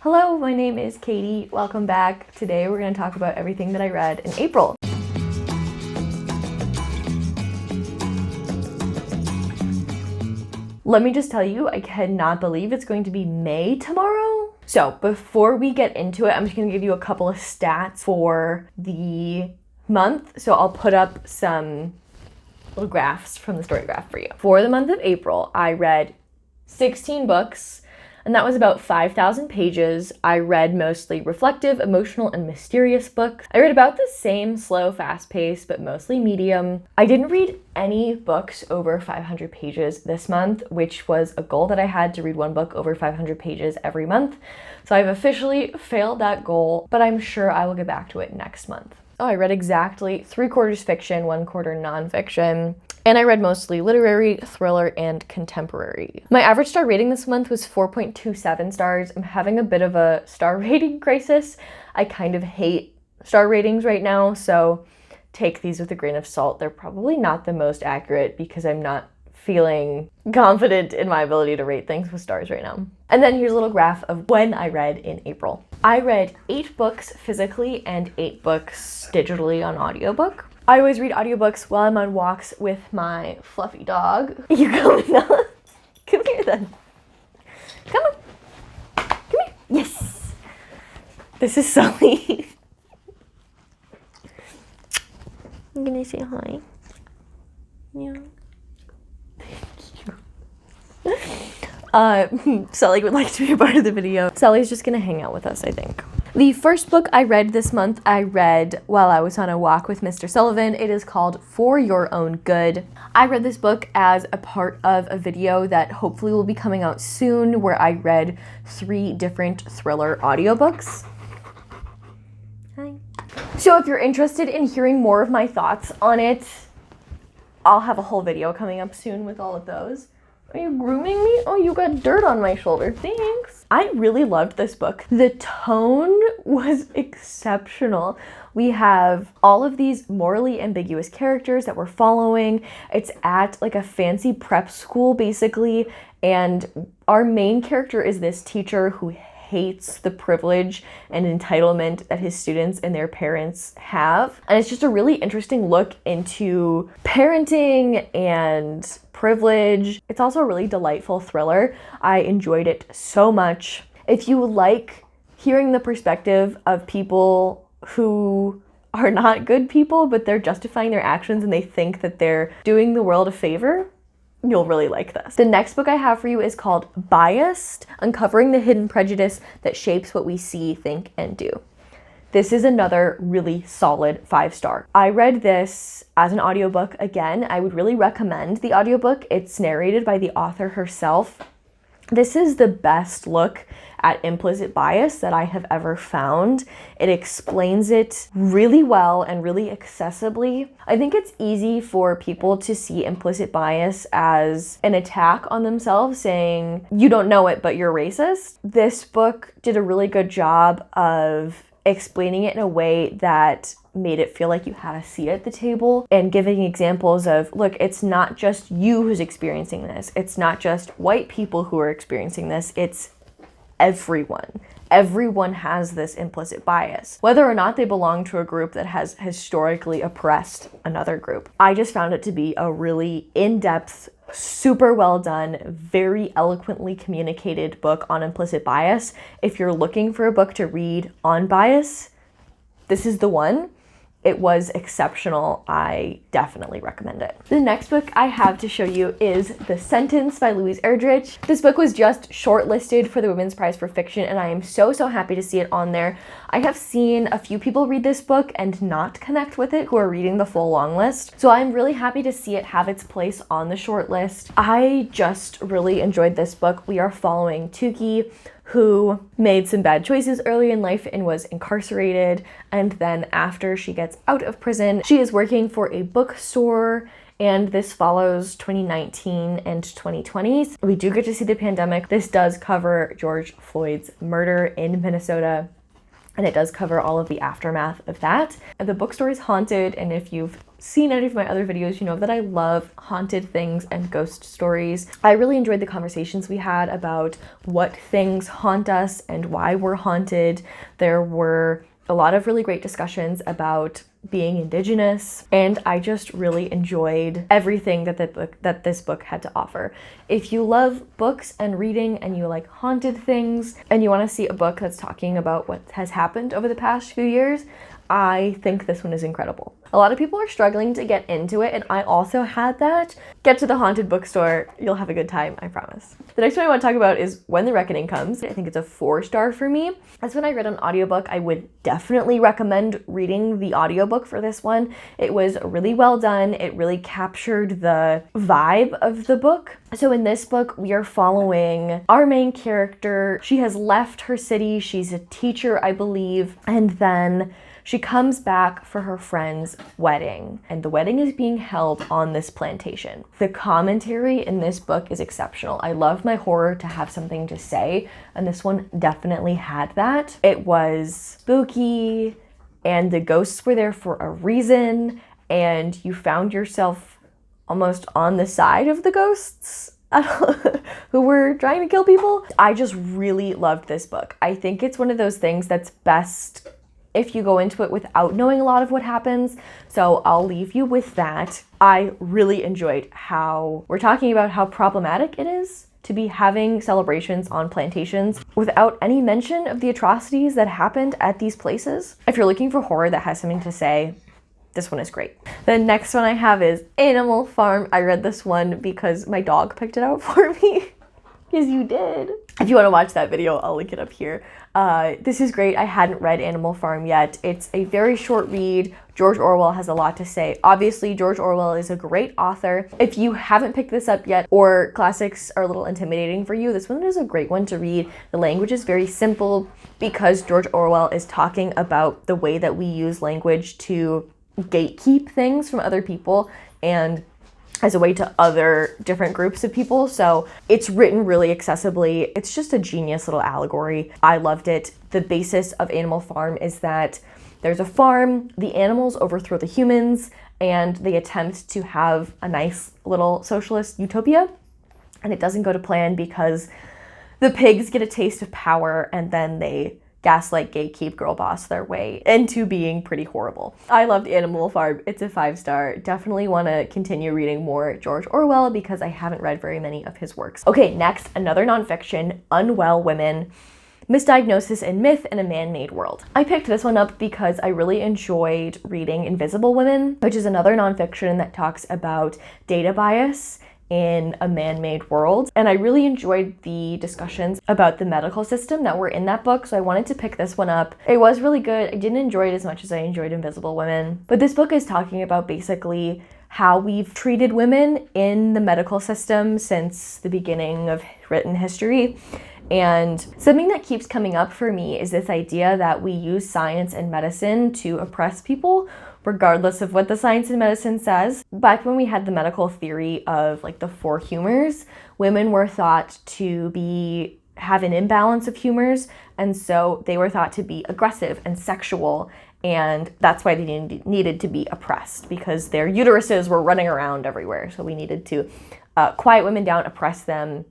Hello, my name is Katie. Welcome back. Today we're going to talk about everything that I read in April. Let me just tell you, I cannot believe it's going to be May tomorrow. So before we get into it, I'm just going to give you a couple of stats for the month. So I'll put up some little graphs from the story graph for you. For the month of April, I read 16 books, and that was about 5,000 pages. I read mostly reflective, emotional, and mysterious books. I read about the same slow, fast-paced, but mostly medium. I didn't read any books over 500 pages this month, which was a goal that I had to read one book over 500 pages every month. So I've officially failed that goal, but I'm sure I will get back to it next month. Oh, I read exactly 3/4 fiction, 1/4 nonfiction. And I read mostly literary, thriller, and contemporary. My average star rating this month was 4.27 stars. I'm having a bit of a star rating crisis. I kind of hate star ratings right now, so take these with a grain of salt. They're probably not the most accurate because I'm not feeling confident in my ability to rate things with stars right now. And then here's a little graph of when I read in April. I read 8 books physically and 8 books digitally on audiobook. I always read audiobooks while I'm on walks with my fluffy dog. You coming now? Come here then. Come on. Come here. Yes. This is Sully. I'm gonna say hi. Yeah. Sully would like to be a part of the video. Sully's just gonna hang out with us, I think. The first book I read this month, I read while I was on a walk with Mr. Sullivan. It is called For Your Own Good. I read this book as a part of a video that hopefully will be coming out soon, where I read 3 different thriller audiobooks. Hi. So if you're interested in hearing more of my thoughts on it, I'll have a whole video coming up soon with all of those. Are you grooming me? Oh, you got dirt on my shoulder. Thanks. I really loved this book. The tone was exceptional. We have all of these morally ambiguous characters that we're following. It's at like a fancy prep school, basically. And our main character is this teacher who hates the privilege and entitlement that his students and their parents have. And it's just a really interesting look into parenting and privilege. It's also a really delightful thriller. I enjoyed it so much. If you like hearing the perspective of people who are not good people, but they're justifying their actions and they think that they're doing the world a favor, you'll really like this. The next book I have for you is called Biased: Uncovering the Hidden Prejudice That Shapes What We See, Think, and Do. This is another really solid 5-star. I read this as an audiobook again. I would really recommend the audiobook. It's narrated by the author herself. This is the best look at implicit bias that I have ever found. It explains it really well and really accessibly. I think it's easy for people to see implicit bias as an attack on themselves, saying, you don't know it, but you're racist. This book did a really good job of explaining it in a way that made it feel like you had a seat at the table and giving examples of, look, it's not just you who's experiencing this. It's not just white people who are experiencing this. It's everyone. Everyone has this implicit bias, whether or not they belong to a group that has historically oppressed another group. I just found it to be a really in-depth, super well done, very eloquently communicated book on implicit bias. If you're looking for a book to read on bias, this is the one. It was exceptional. I definitely recommend it. The next book I have to show you is The Sentence by Louise Erdrich. This book was just shortlisted for the Women's Prize for Fiction, and I am so happy to see it on there. I have seen a few people read this book and not connect with it who are reading the full long list. So I'm really happy to see it have its place on the short list. I just really enjoyed this book. We are following Tuki, who made some bad choices early in life and was incarcerated. And then after she gets out of prison, she is working for a bookstore, and this follows 2019 and 2020. We do get to see the pandemic. This does cover George Floyd's murder in Minnesota. and it does cover all of the aftermath of that. The bookstore is haunted, and if you've seen any of my other videos, you know that I love haunted things and ghost stories. I really enjoyed the conversations we had about what things haunt us and why we're haunted. There were a lot of really great discussions about being Indigenous, and I just really enjoyed everything that this book had to offer. If you love books and reading and you like haunted things and you want to see a book that's talking about what has happened over the past few years, I think this one is incredible. A lot of people are struggling to get into it, and I also had that. Get to the haunted bookstore, you'll have a good time, I promise. The next one I want to talk about is When the Reckoning Comes. I think it's a 4-star for me. That's when I read an audiobook. I would definitely recommend reading the audiobook for this one. It was really well done. It really captured the vibe of the book. So in this book, we are following our main character. She has left her city. She's a teacher, I believe, and then she comes back for her friend's wedding, and the wedding is being held on this plantation. The commentary in this book is exceptional. I love my horror to have something to say, and this one definitely had that. It was spooky, and the ghosts were there for a reason, and you found yourself almost on the side of the ghosts who were trying to kill people. I just really loved this book. I think it's one of those things that's best if you go into it without knowing a lot of what happens. So I'll leave you with that. I really enjoyed how we're talking about how problematic it is to be having celebrations on plantations without any mention of the atrocities that happened at these places. If you're looking for horror that has something to say, this one is great. The next one I have is Animal Farm. I read this one because my dog picked it out for me. Because you did. If you want to watch that video, I'll link it up here. This is great. I hadn't read Animal Farm yet. It's a very short read. George Orwell has a lot to say. Obviously, George Orwell is a great author. If you haven't picked this up yet, or classics are a little intimidating for you, this one is a great one to read. The language is very simple because George Orwell is talking about the way that we use language to gatekeep things from other people and as a way to other different groups of people. So it's written really accessibly. It's just a genius little allegory. I loved it. The basis of Animal Farm is that there's a farm, the animals overthrow the humans, and they attempt to have a nice little socialist utopia. And it doesn't go to plan because the pigs get a taste of power, and then they gaslight, gatekeep, girl boss their way into being pretty horrible. I loved Animal Farm. It's a 5-star. Definitely want to continue reading more George Orwell because I haven't read very many of his works. Okay, next, another nonfiction, Unwell Women, Misdiagnosis and Myth in a Man-Made World. I picked this one up because I really enjoyed reading Invisible Women, which is another nonfiction that talks about data bias in a man-made world. And I really enjoyed the discussions about the medical system that were in that book, so I wanted to pick this one up. It was really good. I didn't enjoy it as much as I enjoyed Invisible Women, but this book is talking about basically how we've treated women in the medical system since the beginning of written history. And something that keeps coming up for me is this idea that we use science and medicine to oppress people, regardless of what the science and medicine says. Back when we had the medical theory of like the 4 humors, women were thought to have an imbalance of humors, and so they were thought to be aggressive and sexual, and that's why they needed to be oppressed, because their uteruses were running around everywhere. So we needed to quiet women down, oppress them.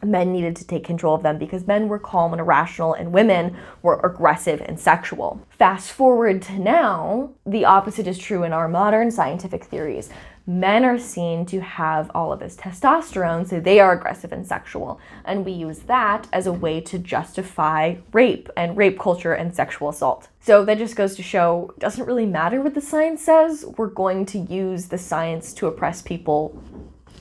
Men needed to take control of them because men were calm and irrational and women were aggressive and sexual. Fast forward to now, the opposite is true in our modern scientific theories. Men are seen to have all of this testosterone, so they are aggressive and sexual. And we use that as a way to justify rape and rape culture and sexual assault. So that just goes to show, it doesn't really matter what the science says. We're going to use the science to oppress people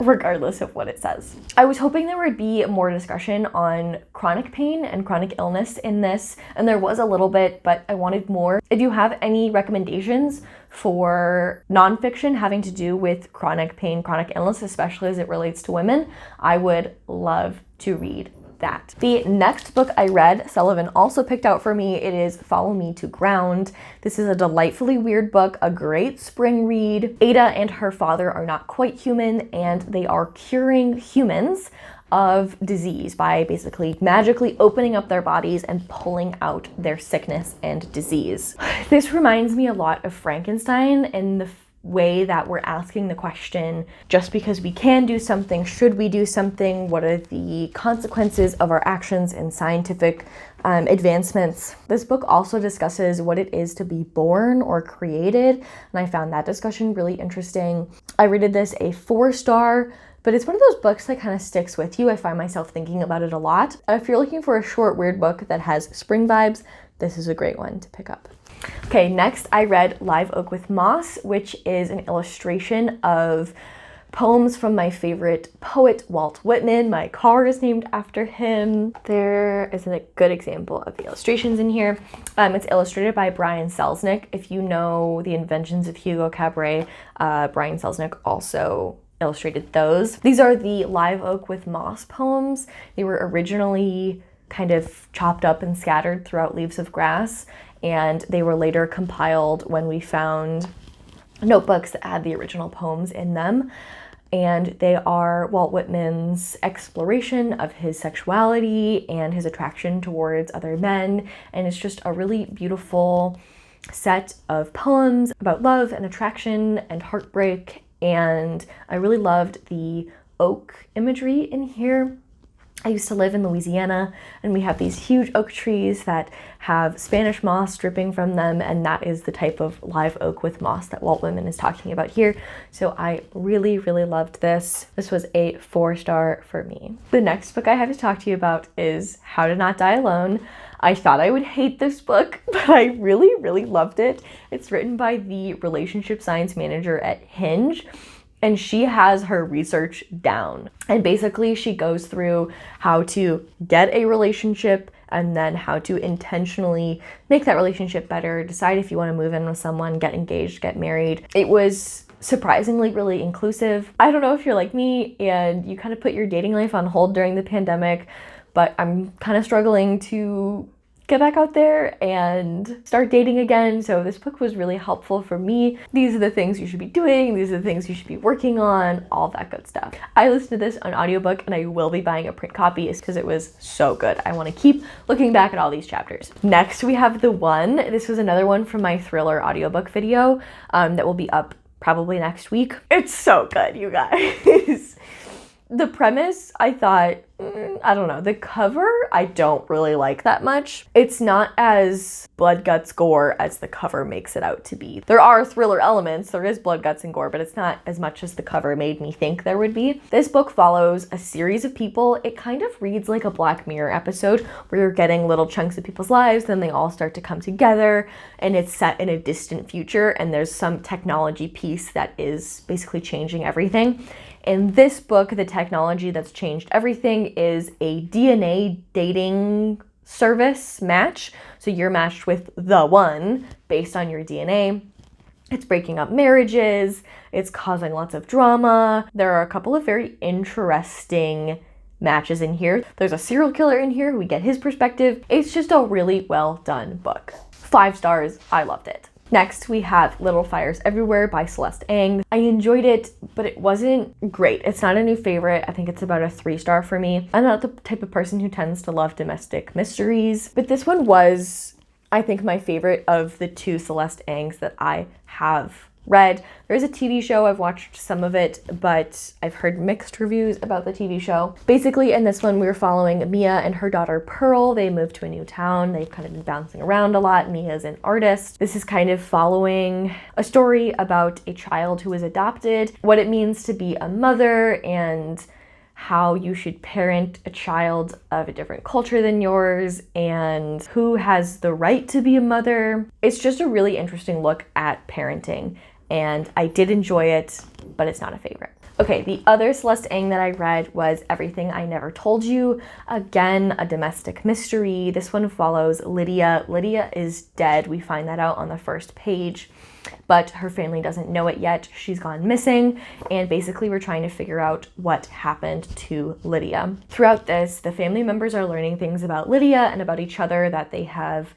regardless of what it says. I was hoping there would be more discussion on chronic pain and chronic illness in this, and there was a little bit, but I wanted more. If you have any recommendations for nonfiction having to do with chronic pain, chronic illness, especially as it relates to women, I would love to read that. The next book I read, Sullivan also picked out for me. It is Follow Me to Ground. This is a delightfully weird book, a great spring read. Ada and her father are not quite human, and they are curing humans of disease by basically magically opening up their bodies and pulling out their sickness and disease. This reminds me a lot of Frankenstein in the way that we're asking the question, just because we can do something, should we do something? What are the consequences of our actions in scientific advancements? This book also discusses what it is to be born or created, and I found that discussion really interesting. I rated this a 4-star, but it's one of those books that kind of sticks with you. I find myself thinking about it a lot. If you're looking for a short, weird book that has spring vibes, this is a great one to pick up. Okay, next I read Live Oak with Moss, which is an illustration of poems from my favorite poet, Walt Whitman. My car is named after him. There is a good example of the illustrations in here. It's illustrated by Brian Selznick. If you know The Inventions of Hugo Cabret, Brian Selznick also illustrated those. These are the Live Oak with Moss poems. They were originally kind of chopped up and scattered throughout Leaves of Grass, and they were later compiled when we found notebooks that had the original poems in them. And they are Walt Whitman's exploration of his sexuality and his attraction towards other men, and it's just a really beautiful set of poems about love and attraction and heartbreak. And I really loved the oak imagery in here. I used to live in Louisiana, and we have these huge oak trees that have Spanish moss dripping from them, and that is the type of live oak with moss that Walt Whitman is talking about here. So I really, really loved this. This was a 4-star for me. The next book I have to talk to you about is How to Not Die Alone. I thought I would hate this book, but I really, really loved it. It's written by the relationship science manager at Hinge, and she has her research down. And basically she goes through how to get a relationship and then how to intentionally make that relationship better, decide if you want to move in with someone, get engaged, get married. It was surprisingly really inclusive. I don't know if you're like me and you kind of put your dating life on hold during the pandemic, but I'm kind of struggling to get back out there and start dating again. So this book was really helpful for me. These are the things you should be doing. These are the things you should be working on, all that good stuff. I listened to this on audiobook, and I will be buying a print copy because it was so good. I want to keep looking back at all these chapters. Next, we have The One. This was another one from my thriller audiobook video that will be up probably next week. It's so good, you guys. The premise, I thought, I don't know. The cover, I don't really like that much. It's not as blood, guts, gore as the cover makes it out to be. There are thriller elements, there is blood, guts, and gore, but it's not as much as the cover made me think there would be. This book follows a series of people. It kind of reads like a Black Mirror episode where you're getting little chunks of people's lives, then they all start to come together, and it's set in a distant future, and there's some technology piece that is basically changing everything. In this book, the technology that's changed everything is a DNA dating service match. So you're matched with the one based on your DNA. It's breaking up marriages. It's causing lots of drama. There are a couple of very interesting matches in here. There's a serial killer in here. We get his perspective. It's just a really well done book. 5 stars. I loved it. Next, we have Little Fires Everywhere by Celeste Ng. I enjoyed it, but it wasn't great. It's not a new favorite. I think it's about a 3-star for me. I'm not the type of person who tends to love domestic mysteries, but this one was, I think, my favorite of the 2 Celeste Ngs that I have read. There is a TV show. I've watched some of it, but I've heard mixed reviews about the TV show. Basically, in this one, we were following Mia and her daughter Pearl. They moved to a new town. They've kind of been bouncing around a lot. Mia's an artist. This is kind of following a story about a child who was adopted, what it means to be a mother, and how you should parent a child of a different culture than yours, and who has the right to be a mother. It's just a really interesting look at parenting, and I did enjoy it, but it's not a favorite. Okay, the other Celeste Ng that I read was Everything I Never Told You. Again, a domestic mystery. This one follows Lydia. Lydia is dead. We find that out on the first page, but her family doesn't know it yet. She's gone missing, and basically we're trying to figure out what happened to Lydia. Throughout this, the family members are learning things about Lydia and about each other that they have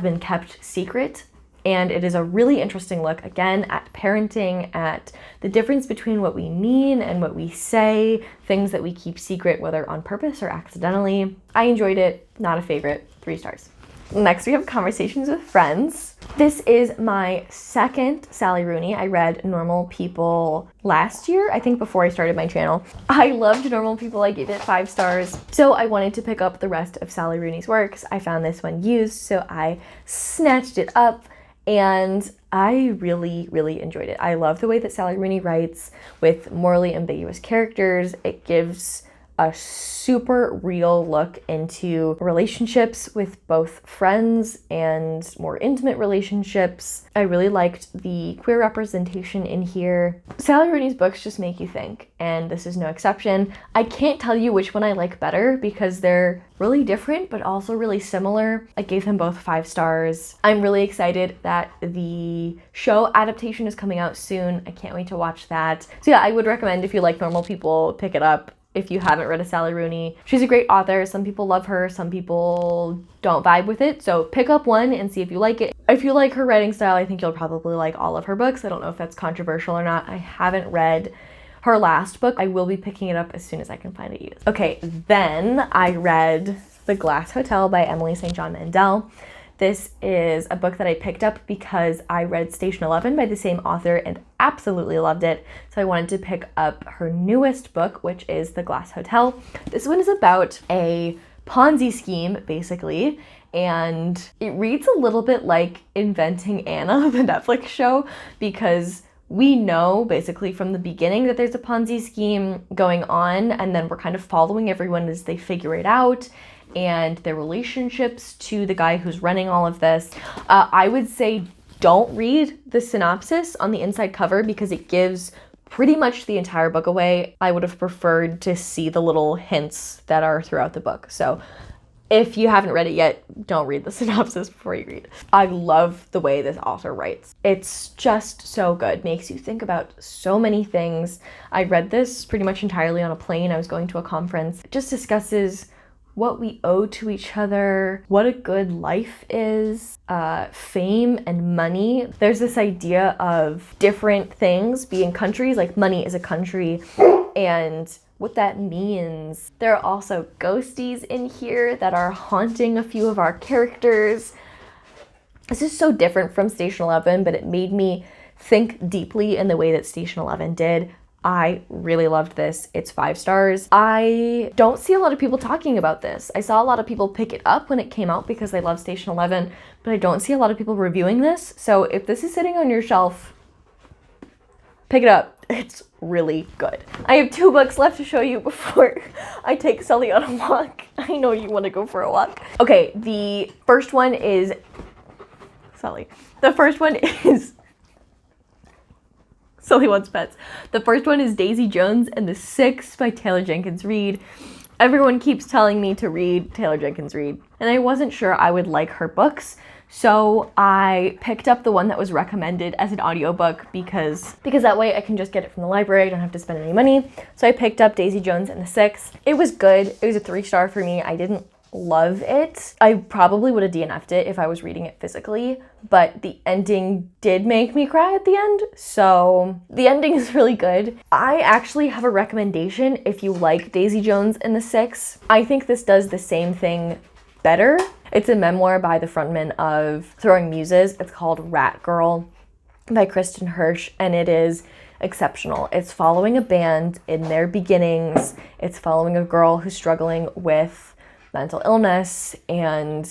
been kept secret And it is a really interesting look, again, at parenting, at the difference between what we mean and what we say, things that we keep secret, whether on purpose or accidentally. I enjoyed it, not a favorite, 3 stars. Next, we have Conversations with Friends. This is my second Sally Rooney. I read Normal People last year, I think before I started my channel. I loved Normal People. I gave it 5 stars. So I wanted to pick up the rest of Sally Rooney's works. I found this one used, so I snatched it up and I really, really enjoyed it. I love the way that Sally Rooney writes with morally ambiguous characters. It gives a super real look into relationships with both friends and more intimate relationships. I really liked the queer representation in here. Sally Rooney's books just make you think, and this is no exception. I can't tell you which one I like better because they're really different but also really similar. I gave them both 5 stars. I'm really excited that the show adaptation is coming out soon. I can't wait to watch that. So yeah, I would recommend, if you like Normal People, pick it up. If you haven't read a Sally Rooney, she's a great author. Some people love her, some people don't vibe with it. So pick up one and see if you like it. If you like her writing style, I think you'll probably like all of her books. I don't know if that's controversial or not. I haven't read her last book. I will be picking it up as soon as I can find it used. Okay, then I read The Glass Hotel by Emily St. John Mandel. This is a book that I picked up because I read Station 11 by the same author and absolutely loved it. So I wanted to pick up her newest book, which is The Glass Hotel. This one is about a Ponzi scheme, basically, and it reads a little bit like Inventing Anna, the Netflix show, because we know basically from the beginning that there's a Ponzi scheme going on, and then we're kind of following everyone as they figure it out and their relationships to the guy who's running all of this. I would say don't read the synopsis on the inside cover because it gives pretty much the entire book away. I would have preferred to see the little hints that are throughout the book. So if you haven't read it yet, don't read the synopsis before you read it. I love the way this author writes. It's just so good. Makes you think about so many things. I read this pretty much entirely on a plane. I was going to a conference. It just discusses what we owe to each other, what a good life is, fame and money. There's this idea of different things being countries, like money is a country, and what that means. There are also ghosties in here that are haunting a few of our characters. This is so different from Station 11, but it made me think deeply in the way that Station 11 did. I really loved this. It's 5 stars. I don't see a lot of people talking about this. I saw a lot of people pick it up when it came out because they love Station 11, but I don't see a lot of people reviewing this. So if this is sitting on your shelf, pick it up. It's really good. I have 2 books left to show you before I take Sully on a walk. I know you want to go for a walk. Okay, the first one is Sully. The first one is Sully Wants Pets. The first one is Daisy Jones and the Six by Taylor Jenkins Reid. Everyone keeps telling me to read Taylor Jenkins Reid, and I wasn't sure I would like her books, so I picked up the one that was recommended as an audiobook because that way I can just get it from the library. I don't have to spend any money. So I picked up Daisy Jones and the Six. It was good. It was a 3 star for me. I didn't love it. I probably would have DNF'd it if I was reading it physically, but the ending did make me cry at the end, so the ending is really good. I actually have a recommendation if you like Daisy Jones and the Six. I think this does the same thing better. It's a memoir by the frontman of Throwing Muses. It's called Rat Girl by Kristen Hirsch, and it is exceptional. It's following a band in their beginnings. It's following a girl who's struggling with mental illness and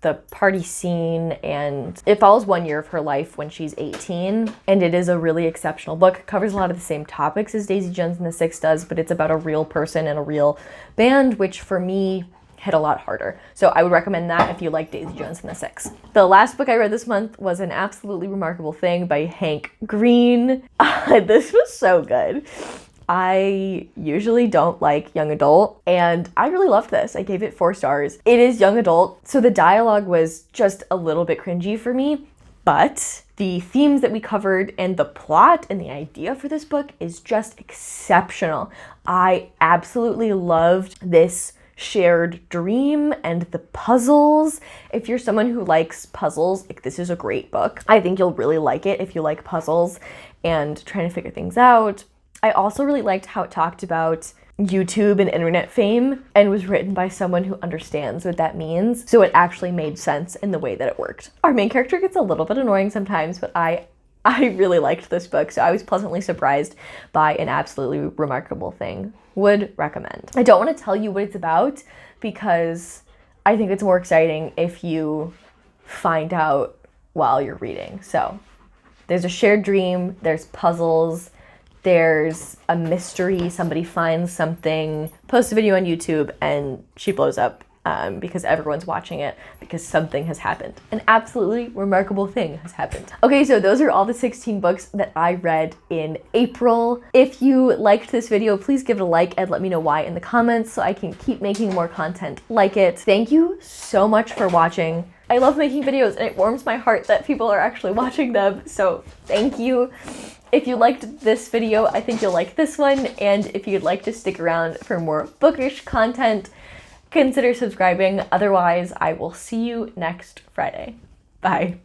the party scene, and it follows 1 year of her life when she's 18, and it is a really exceptional book. It covers a lot of the same topics as Daisy Jones and the Six does, but it's about a real person and a real band, which for me hit a lot harder. So I would recommend that if you like Daisy Jones and the Six. The last book I read this month was An Absolutely Remarkable Thing by Hank Green. This was so good. I usually don't like young adult, and I really loved this. I gave it 4 stars. It is young adult, so the dialogue was just a little bit cringy for me, but the themes that we covered and the plot and the idea for this book is just exceptional. I absolutely loved this shared dream and the puzzles. If you're someone who likes puzzles, like, this is a great book. I think you'll really like it if you like puzzles and trying to figure things out. I also really liked how it talked about YouTube and internet fame and was written by someone who understands what that means. So it actually made sense in the way that it worked. Our main character gets a little bit annoying sometimes, but I really liked this book, so I was pleasantly surprised by an absolutely remarkable thing. Would recommend. I don't want to tell you what it's about because I think it's more exciting if you find out while you're reading. So there's a shared dream, there's puzzles, there's a mystery, somebody finds something, posts a video on YouTube, and she blows up because everyone's watching it because something has happened. An absolutely remarkable thing has happened. Okay, so those are all the 16 books that I read in April. If you liked this video, please give it a like and let me know why in the comments so I can keep making more content like it. Thank you so much for watching. I love making videos and it warms my heart that people are actually watching them, so thank you. If you liked this video, I think you'll like this one, and if you'd like to stick around for more bookish content, consider subscribing. Otherwise, I will see you next Friday. Bye.